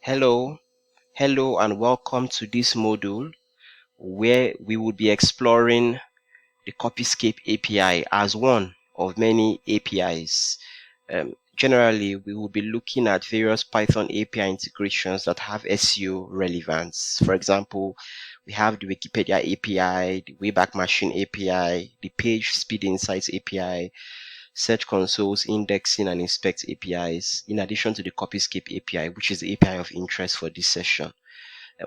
Hello, hello and welcome to this module where we will be exploring the Copyscape API as one of many APIs. Generally, we will be looking at various Python API integrations that have SEO relevance. For example, we have the Wikipedia API, the Wayback Machine API, the Page Speed Insights API, Search Consoles, Indexing, and Inspect APIs, in addition to the Copyscape API, which is the API of interest for this session.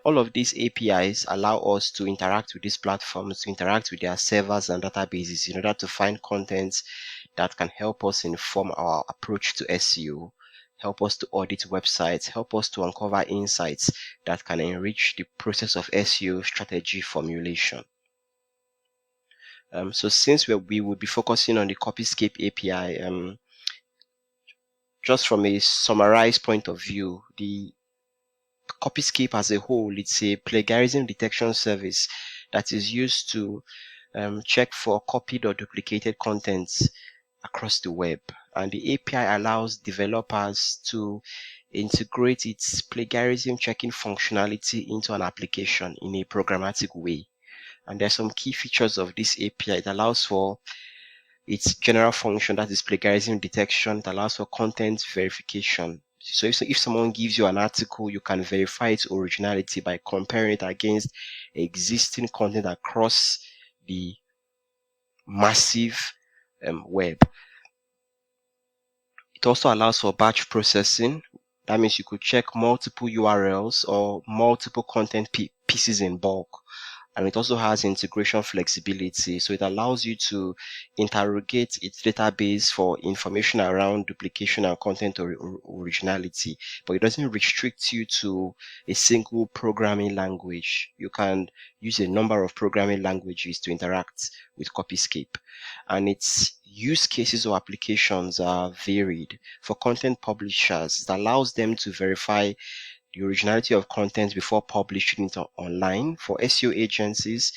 All of these APIs allow us to interact with these platforms, to interact with their servers and databases in order to find content that can help us inform our approach to SEO, help us to audit websites, help us to uncover insights that can enrich the process of SEO strategy formulation. So since we will be focusing on the Copyscape API, just from a summarized point of view, the Copyscape as a whole, it's a plagiarism detection service that is used to check for copied or duplicated contents across the web. And the API allows developers to integrate its plagiarism checking functionality into an application in a programmatic way. And there's some key features of this API. It allows for its general function, that is plagiarism detection. It allows for content verification. So if someone gives you an article, you can verify its originality by comparing it against existing content across the massive web. It also allows for batch processing. That means you could check multiple URLs or multiple content pieces in bulk. And it also has integration flexibility. So it allows you to interrogate its database for information around duplication and content originality, but it doesn't restrict you to a single programming language. You can use a number of programming languages to interact with Copyscape. And its use cases or applications are varied. For content publishers, it allows them to verify the originality of content before publishing it online. For SEO agencies,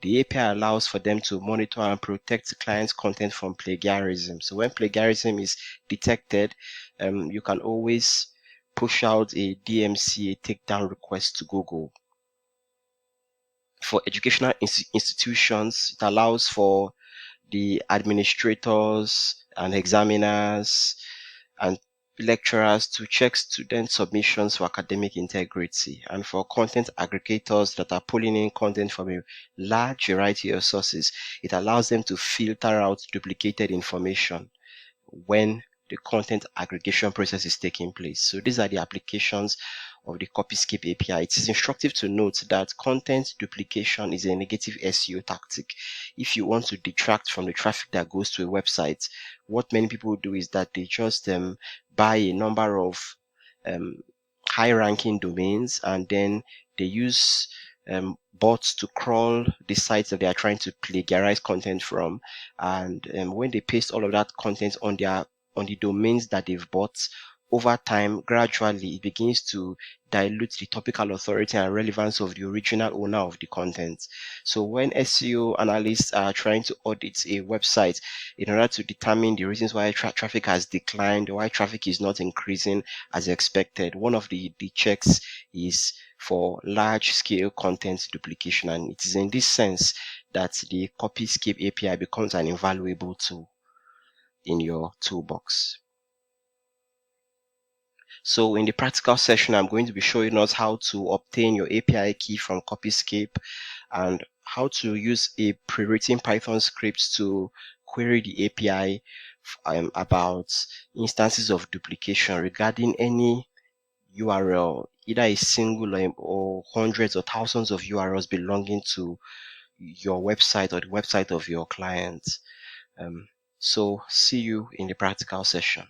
the API allows for them to monitor and protect the client's content from plagiarism. So when plagiarism is detected, you can always push out a DMCA takedown request to Google. For educational institutions, it allows for the administrators and examiners and lecturers to check student submissions for academic integrity, and for content aggregators that are pulling in content from a large variety of sources, it allows them to filter out duplicated information when the content aggregation process is taking place. So these are the applications of the Copyscape API. It is instructive to note that content duplication is a negative SEO tactic. If you want to detract from the traffic that goes to a website, what many people do is that they just buy a number of high-ranking domains, and then they use bots to crawl the sites that they are trying to plagiarize content from. And when they paste all of that content on the domains that they've bought, over time, gradually, it begins to dilute the topical authority and relevance of the original owner of the content. So when SEO analysts are trying to audit a website in order to determine the reasons why traffic has declined or why traffic is not increasing as expected, one of the checks is for large-scale content duplication. And it is in this sense that the Copyscape API becomes an invaluable tool in your toolbox. So in the practical session, I'm going to be showing us how to obtain your API key from Copyscape and how to use a pre-written Python script to query the API about instances of duplication regarding any URL, either a single or hundreds or thousands of URLs belonging to your website or the website of your client. So see you in the practical session.